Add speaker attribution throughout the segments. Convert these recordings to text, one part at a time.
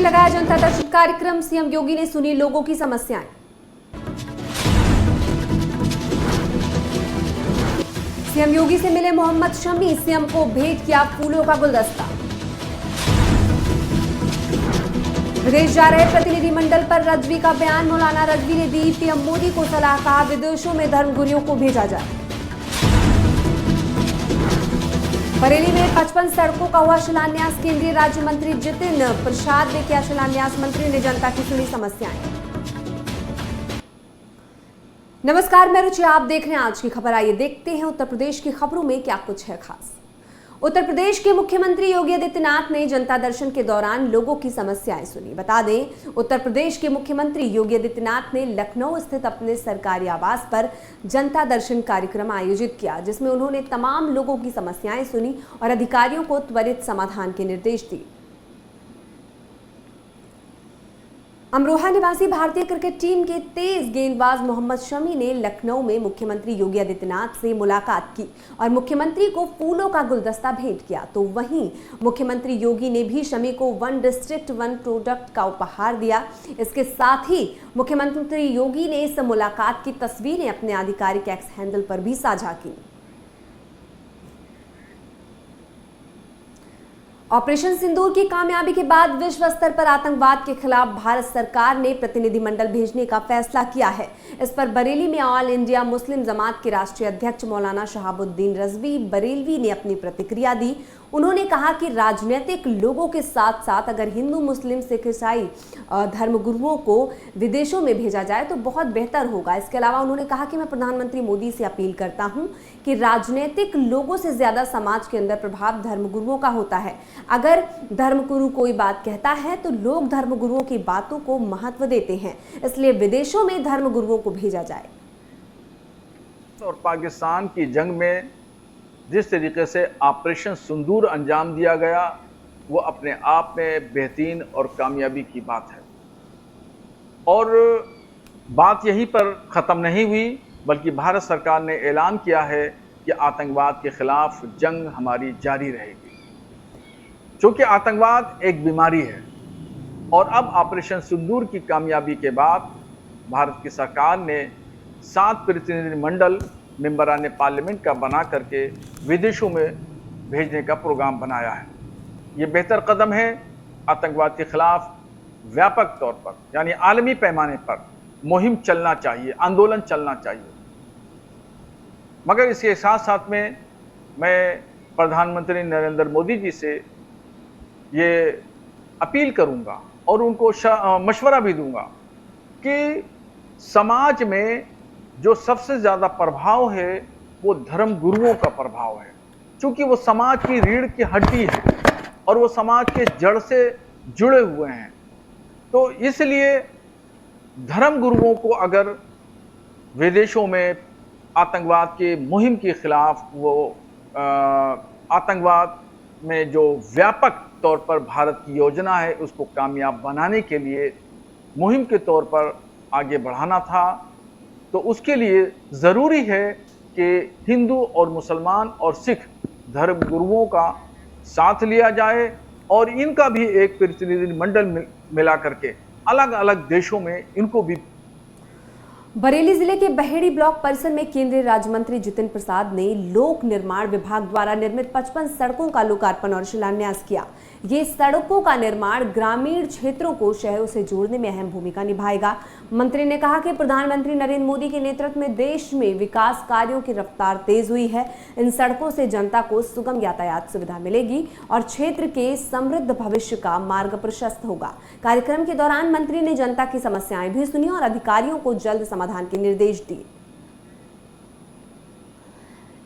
Speaker 1: लगाया जनता दर्शन कार्यक्रम, सीएम योगी ने सुनी लोगों की समस्याएं। सीएम योगी से मिले मोहम्मद शमी, सीएम को भेंट किया फूलों का गुलदस्ता। विदेश जा रहे प्रतिनिधिमंडल पर रजवी का बयान, मौलाना रजवी ने दी पीएम मोदी को सलाह, कहा विदेशों में धर्मगुरुओं को भेजा जाए। बरेली में 55 सड़कों का हुआ शिलान्यास, केंद्रीय राज्य मंत्री जितिन प्रसाद ने किया शिलान्यास, मंत्री ने जनता की सुनी समस्याएं। नमस्कार, मैं रुचि, आप देख रहे हैं आज की खबर। आइए देखते हैं उत्तर प्रदेश की खबरों में क्या कुछ है खास। उत्तर प्रदेश के मुख्यमंत्री योगी आदित्यनाथ ने जनता दर्शन के दौरान लोगों की समस्याएं सुनी। बता दें, उत्तर प्रदेश के मुख्यमंत्री योगी आदित्यनाथ ने लखनऊ स्थित अपने सरकारी आवास पर जनता दर्शन कार्यक्रम आयोजित किया, जिसमें उन्होंने तमाम लोगों की समस्याएं सुनी और अधिकारियों को त्वरित समाधान के निर्देश दिए। अमरोहा निवासी भारतीय क्रिकेट टीम के तेज गेंदबाज मोहम्मद शमी ने लखनऊ में मुख्यमंत्री योगी आदित्यनाथ से मुलाकात की और मुख्यमंत्री को फूलों का गुलदस्ता भेंट किया। तो वहीं मुख्यमंत्री योगी ने भी शमी को वन डिस्ट्रिक्ट वन प्रोडक्ट का उपहार दिया। इसके साथ ही मुख्यमंत्री योगी ने इस मुलाकात की तस्वीरें अपने आधिकारिक एक्स हैंडल पर भी साझा की। ऑपरेशन सिंदूर की कामयाबी के बाद विश्व स्तर पर आतंकवाद के खिलाफ भारत सरकार ने प्रतिनिधिमंडल भेजने का फैसला किया है। इस पर बरेली में ऑल इंडिया मुस्लिम जमात के राष्ट्रीय अध्यक्ष मौलाना शहाबुद्दीन रजवी बरेलवी ने अपनी प्रतिक्रिया दी। उन्होंने कहा कि राजनीतिक लोगों के साथ साथ अगर हिंदू, मुस्लिम, सिख, ईसाई धर्मगुरुओं को विदेशों में भेजा जाए तो बहुत बेहतर होगा। इसके अलावा उन्होंने कहा कि मैं प्रधानमंत्री मोदी से अपील करता हूं कि राजनीतिक लोगों से ज्यादा समाज के अंदर प्रभाव धर्मगुरुओं का होता है। अगर धर्मगुरु कोई बात कहता है तो लोग धर्मगुरुओं की बातों को महत्व देते हैं, इसलिए विदेशों में धर्मगुरुओं को भेजा जाए।
Speaker 2: और पाकिस्तान की जंग में जिस तरीके से ऑपरेशन सिंदूर अंजाम दिया गया, वो अपने आप में बेहतरीन और कामयाबी की बात है। और बात यहीं पर ख़त्म नहीं हुई, बल्कि भारत सरकार ने ऐलान किया है कि आतंकवाद के खिलाफ जंग हमारी जारी रहेगी, क्योंकि आतंकवाद एक बीमारी है। और अब ऑपरेशन सिंदूर की कामयाबी के बाद भारत की सरकार ने 7 प्रतिनिधिमंडल मेंबरान पार्लियामेंट का बना करके विदेशों में भेजने का प्रोग्राम बनाया है। ये बेहतर कदम है। आतंकवाद के खिलाफ व्यापक तौर पर यानी आलमी पैमाने पर मुहिम चलना चाहिए, आंदोलन चलना चाहिए। मगर इसके साथ साथ में मैं प्रधानमंत्री नरेंद्र मोदी जी से ये अपील करूंगा और उनको मशवरा भी दूंगा कि समाज में जो सबसे ज़्यादा प्रभाव है वो धर्म गुरुओं का प्रभाव है, क्योंकि वो समाज की रीढ़ की हड्डी है और वो समाज के जड़ से जुड़े हुए हैं। तो इसलिए धर्म गुरुओं को अगर विदेशों में आतंकवाद के मुहिम के खिलाफ वो आतंकवाद में जो व्यापक तौर पर भारत की योजना है उसको कामयाब बनाने के लिए मुहिम के तौर पर आगे बढ़ाना था, तो उसके लिए ज़रूरी है कि हिंदू और मुसलमान और सिख धर्म गुरुओं का साथ लिया जाए और इनका भी एक प्रतिनिधिमंडल मिला करके अलग अलग देशों में इनको भी।
Speaker 1: बरेली जिले के बहेड़ी ब्लॉक परिसर में केंद्रीय राज्य मंत्री जितिन प्रसाद ने लोक निर्माण विभाग द्वारा निर्मित 55 सड़कों का लोकार्पण और शिलान्यास किया। ये सड़कों का निर्माण ग्रामीण क्षेत्रों को शहरों से जोड़ने में अहम भूमिका निभाएगा। मंत्री ने कहा कि प्रधानमंत्री नरेंद्र मोदी के नेतृत्व में देश में विकास कार्यों की रफ्तार तेज हुई है। इन सड़कों से जनता को सुगम यातायात सुविधा मिलेगी और क्षेत्र के समृद्ध भविष्य का मार्ग प्रशस्त होगा। कार्यक्रम के दौरान मंत्री ने जनता की समस्याएं भी सुनी और अधिकारियों को जल्द समाधान के निर्देश दिए।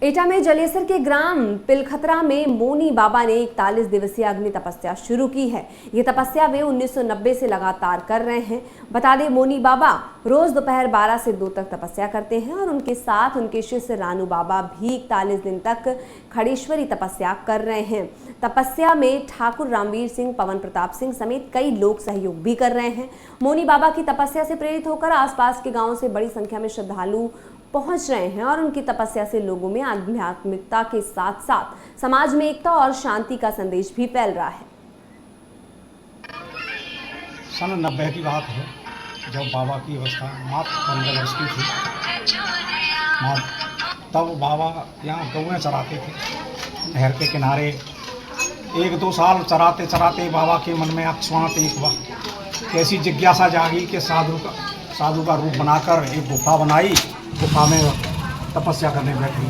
Speaker 1: एटा में जलेसर के ग्राम पिलखतरा में मोनी बाबा ने 41 दिवसीय अग्नि तपस्या शुरू की है। ये तपस्या वे 1990 से लगातार कर रहे हैं। बता दें, मोनी बाबा रोज दोपहर 12 से 2 तक तपस्या करते हैं और उनके साथ उनके शिष्य रानू बाबा भी 41 दिन तक खड़ेश्वरी तपस्या कर रहे हैं। तपस्या में ठाकुर रामवीर सिंह, पवन प्रताप सिंह समेत कई लोग सहयोग भी कर रहे हैं। मोनी बाबा की तपस्या से प्रेरित होकर आसपास के गाँवों से बड़ी संख्या में श्रद्धालु पहुंच रहे हैं और उनकी तपस्या से लोगों में आध्यात्मिकता के साथ साथ समाज में एकता और शांति का संदेश भी फैल रहा है।
Speaker 3: सन 90 की बात है, जब बाबा की अवस्था मात्र 15 वर्ष की थी। तब बाबा यहाँ गौएं चराते थे नहर के किनारे। 1-2 साल चराते चराते बाबा के मन में अकस्मात एक वक्त कैसी जिज्ञासा जागी कि साधु का रूप बनाकर एक गुफा बनाई, गुफा में तपस्या करने बैठे।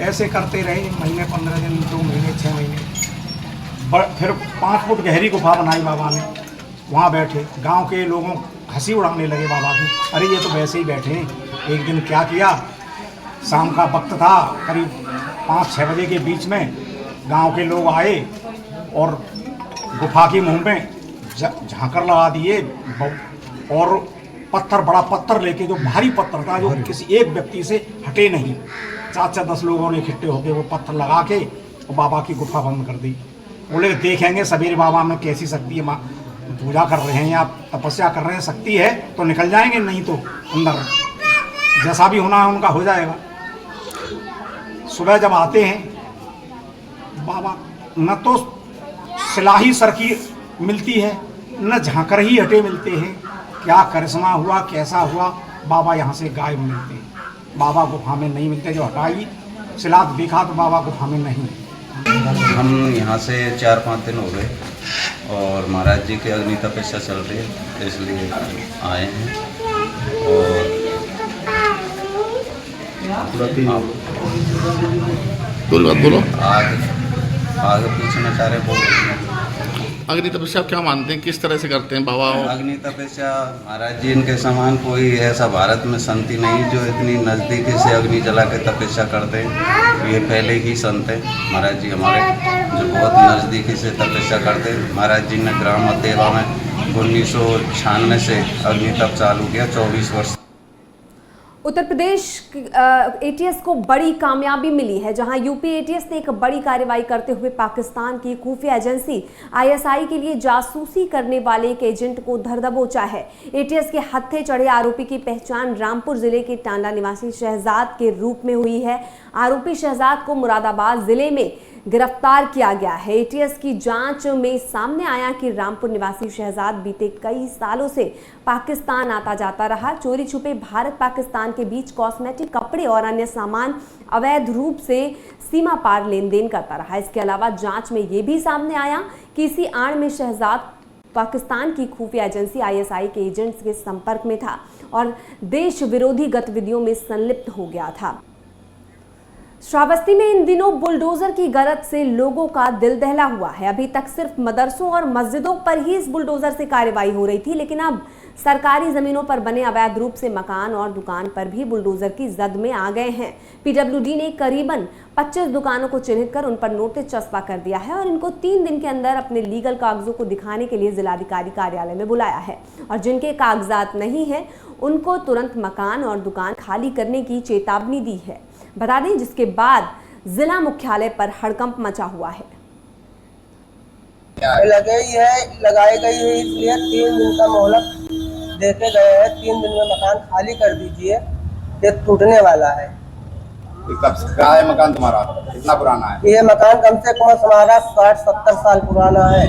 Speaker 3: ऐसे करते रहे महीने, 15 दिन, 2 महीने, 6 महीने। फिर 5 फुट गहरी गुफा बनाई बाबा ने, वहाँ बैठे। गांव के लोगों हंसी उड़ाने लगे बाबा की, अरे ये तो वैसे ही बैठे हैं। एक दिन क्या किया, शाम का वक्त था, करीब 5-6 बजे के बीच में गांव के लोग आए और गुफा के मुंह में झांकर लगा दिए और पत्थर, बड़ा पत्थर लेके, जो भारी पत्थर था, जो किसी एक व्यक्ति से हटे नहीं, 4-10 लोगों ने इकट्ठे होकर वो पत्थर लगा के और बाबा की गुफा बंद कर दी। बोले देखेंगे सवेरे बाबा में कैसी शक्ति है, माँ पूजा कर रहे हैं या तपस्या कर रहे हैं, शक्ति है तो निकल जाएंगे, नहीं तो अंदर जैसा भी होना है उनका हो जाएगा। सुबह जब आते हैं बाबा, न तो सिलाही सर की मिलती है, न झांकर ही हटे मिलते हैं। क्या करिश्मा हुआ, कैसा हुआ, बाबा यहाँ से गायब मिलते हैं। बाबा गुफा में नहीं मिलते। जो हटाई सिलात देखा तो बाबा गुफा में नहीं।
Speaker 4: हम यहाँ से 4-5 दिन हो गए और महाराज जी के अग्नि तपस्या चल रही है, इसलिए आए हैं। और
Speaker 5: बोलो
Speaker 4: आगे पीछे न चारे बोल रहे हैं।
Speaker 5: अग्नि तपस्या क्या मानते हैं, किस तरह से करते हैं बाबा?
Speaker 4: अग्नि तपस्या महाराज जी इनके समान कोई ऐसा भारत में संत ही नहीं जो इतनी नज़दीकी से अग्नि जला के तपस्या करते हैं। ये पहले ही संत हैं महाराज जी हमारे, जो बहुत नज़दीकी से तपस्या करते हैं। महाराज जी ने ग्राम देवा में 1996 से अग्नि तप चालू किया, 24 वर्ष।
Speaker 1: उत्तर प्रदेश एटीएस को बड़ी कामयाबी मिली है, जहां यूपी एटीएस ने एक बड़ी कार्रवाई करते हुए पाकिस्तान की खुफिया एजेंसी आईएसआई के लिए जासूसी करने वाले एक एजेंट को धर दबोचा है। एटीएस के हत्थे चढ़े आरोपी की पहचान रामपुर जिले के टांडा निवासी शहजाद के रूप में हुई है। आरोपी शहजाद को मुरादाबाद जिले में गिरफ्तार किया गया है। एटीएस की जांच में सामने आया कि रामपुर निवासी शहजाद बीते कई सालों से पाकिस्तान आता जाता रहा। चोरी छुपे भारत पाकिस्तान के बीच कॉस्मेटिक, कपड़े और अन्य सामान अवैध रूप से सीमा पार लेन देन करता रहा। इसके अलावा जांच में यह भी सामने आया कि इसी आड़ में शहजाद पाकिस्तान की खुफिया एजेंसी आईएसआई के एजेंट्स के संपर्क में था और देश विरोधी गतिविधियों में संलिप्त हो गया था। श्रावस्ती में इन दिनों बुलडोजर की गरज से लोगों का दिल दहला हुआ है। अभी तक सिर्फ मदरसों और मस्जिदों पर ही इस बुलडोजर से कार्रवाई हो रही थी, लेकिन अब सरकारी जमीनों पर बने अवैध रूप से मकान और दुकान पर भी बुलडोजर की जद में आ गए हैं। पीडब्ल्यूडी ने करीबन 25 दुकानों को चिन्हित कर उन पर नोटिस चस्पा कर दिया है और इनको 3 दिन के अंदर अपने लीगल कागजों को दिखाने के लिए जिलाधिकारी कार्यालय में बुलाया है और जिनके कागजात नहीं है उनको तुरंत मकान और दुकान खाली करने की चेतावनी दी है। बता दें, जिसके बाद जिला मुख्यालय पर हड़कंप मचा हुआ है।
Speaker 6: लगाई गई है इसलिए 3 दिन का मोहलत देते गए हैं। 3 दिन में मकान खाली कर दीजिए, ये टूटने वाला है।
Speaker 7: कब का है मकान तुम्हारा, कितना पुराना है?
Speaker 6: ये मकान कम से कम हमारा 60-70 साल पुराना है।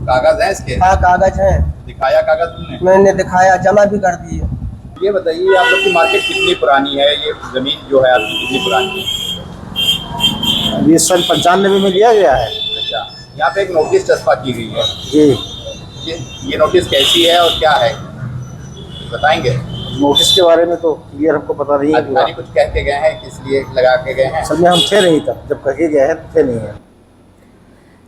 Speaker 7: कागज है इसके?
Speaker 6: हाँ, कागज है।
Speaker 7: दिखाया कागज तुमने?
Speaker 6: मैंने दिखाया, जमा भी कर दिए।
Speaker 7: ये बताइए आप लोग की मार्केट कितनी पुरानी है, ये जमीन जो है आपकी कितनी पुरानी है?
Speaker 8: ये सन 95 में लिया गया है।
Speaker 7: अच्छा, यहाँ पे एक नोटिस चस्पा की गई है
Speaker 8: जी।
Speaker 7: ये नोटिस कैसी है और क्या है बताएंगे?
Speaker 8: नोटिस के बारे में तो क्लियर हमको पता नहीं है।
Speaker 7: अधिकारी कुछ कह के गए हैं, किस लिए लगा के गए हैं?
Speaker 8: असल में हम थे नहीं तब, जब कह के गए हैं थे नहीं है।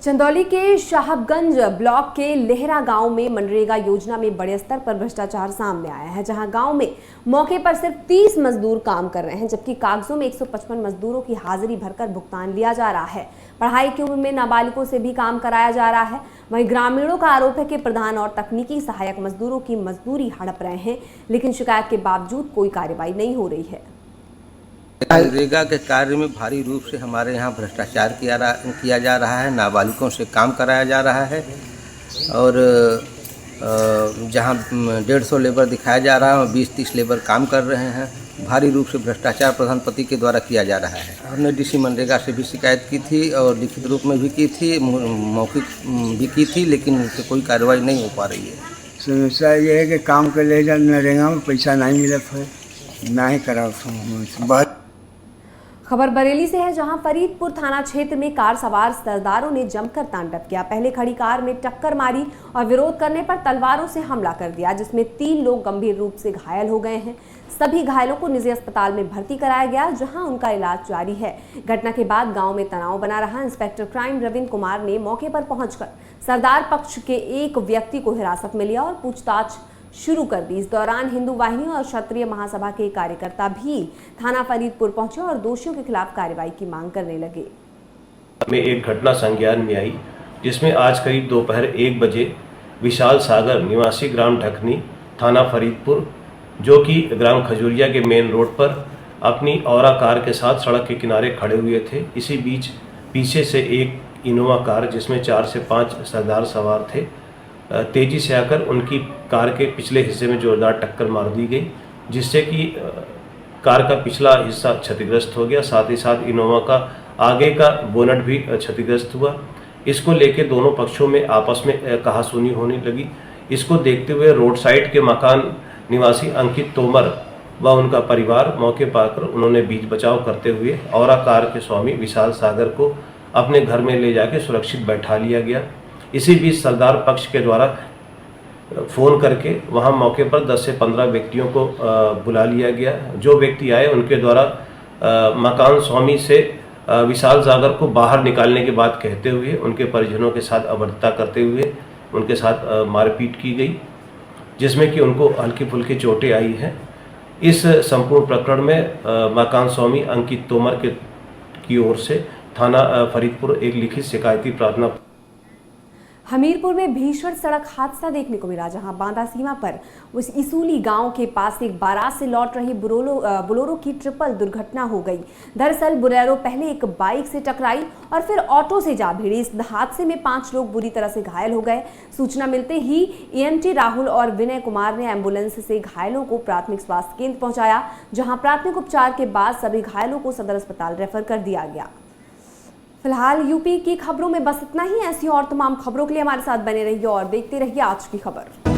Speaker 1: चंदौली के साहबगंज ब्लॉक के लेहरा गांव में मनरेगा योजना में बड़े स्तर पर भ्रष्टाचार सामने आया है, जहां गांव में मौके पर सिर्फ 30 मजदूर काम कर रहे हैं, जबकि कागजों में 155 मजदूरों की हाजिरी भरकर भुगतान लिया जा रहा है। पढ़ाई की उम्र में नाबालिगों से भी काम कराया जा रहा है। वहीं ग्रामीणों का आरोप है कि प्रधान और तकनीकी सहायक मजदूरों की मजदूरी हड़प रहे हैं, लेकिन शिकायत के बावजूद कोई कार्रवाई नहीं हो रही है।
Speaker 9: मनरेगा के कार्य में भारी रूप से हमारे यहाँ भ्रष्टाचार किया जा रहा है, नाबालिगों से काम कराया जा रहा है और जहाँ 150 लेबर दिखाया जा रहा है 20-30 लेबर काम कर रहे हैं। भारी रूप से भ्रष्टाचार प्रधानपति के द्वारा किया जा रहा है। हमने डीसी मनरेगा से भी शिकायत की थी और लिखित रूप में भी की थी, मौखिक भी की थी, लेकिन उनसे कोई कार्रवाई नहीं हो पा रही है।
Speaker 10: समस्या ये है कि काम कर ले जा नरेगा में पैसा नहीं मिलत है, ना ही करा बहुत।
Speaker 1: खबर बरेली से है, जहां फरीदपुर थाना क्षेत्र में कार सवार सरदारों ने जमकर तांडव किया। पहले खड़ी कार में टक्कर मारी और विरोध करने पर तलवारों से हमला कर दिया, जिसमें 3 लोग गंभीर रूप से घायल हो गए हैं। सभी घायलों को निजी अस्पताल में भर्ती कराया गया, जहां उनका इलाज जारी है। घटना के बाद गांव में तनाव बना रहा। इंस्पेक्टर क्राइम रविंद्र कुमार ने मौके पर पहुंचकर सरदार पक्ष के एक व्यक्ति को हिरासत में लिया और पूछताछ शुरू कर दी। इस दौरान हिंदू वाहिनी और क्षत्रिय महासभा के कार्यकर्ता भी थाना फरीदपुर पहुंचे और दोषियों के खिलाफ कार्रवाई की मांग करने लगे।
Speaker 11: में एक घटना संज्ञान में आई, जिसमें आज करीब दोपहर 1 बजे विशाल सागर निवासी ग्राम ढकनी थाना फरीदपुर, जो कि ग्राम खजूरिया के मेन रोड पर अपनी औरा कार के साथ सड़क के किनारे खड़े हुए थे। इसी बीच पीछे से एक इनोवा कार, जिसमें 4 से 5 सरदार सवार थे, तेजी से आकर उनकी कार के पिछले हिस्से में जोरदार टक्कर मार दी गई, जिससे कि कार का पिछला हिस्सा क्षतिग्रस्त हो गया। साथ ही साथ इनोवा का आगे का बोनट भी क्षतिग्रस्त हुआ। इसको लेके दोनों पक्षों में आपस में कहासुनी होने लगी। इसको देखते हुए रोड साइड के मकान निवासी अंकित तोमर व उनका परिवार मौके पर आकर उन्होंने बीच बचाव करते हुए औरा कार के स्वामी विशाल सागर को अपने घर में ले जाके सुरक्षित बैठा लिया गया। इसी बीच सरदार पक्ष के द्वारा फ़ोन करके वहां मौके पर 10 से 15 व्यक्तियों को बुला लिया गया। जो व्यक्ति आए उनके द्वारा मकान स्वामी से विशाल सागर को बाहर निकालने की बात कहते हुए उनके परिजनों के साथ अभद्रता करते हुए उनके साथ मारपीट की गई, जिसमें कि उनको हल्की फुल्की चोटें आई हैं। इस संपूर्ण प्रकरण में मकान स्वामी अंकित तोमर की ओर से थाना फरीदपुर एक लिखित शिकायती प्रार्थना।
Speaker 1: हमीरपुर में भीषण सड़क हादसा देखने को मिला, जहां बांदा सीमा पर उस इसुली गांव के पास एक बारात से लौट रही बोलेरो की ट्रिपल दुर्घटना हो गई। दरअसल बोलेरो पहले एक बाइक से टकराई और फिर ऑटो से जा भिड़ी। इस हादसे में 5 लोग बुरी तरह से घायल हो गए। सूचना मिलते ही ईएमटी राहुल और विनय कुमार ने एम्बुलेंस से घायलों को प्राथमिक स्वास्थ्य केंद्र पहुंचाया, जहां प्राथमिक उपचार के बाद सभी घायलों को सदर अस्पताल रेफर कर दिया गया। फिलहाल यूपी की खबरों में बस इतना ही। ऐसी और तमाम खबरों के लिए हमारे साथ बने रहिए और देखते रहिए आज की खबर।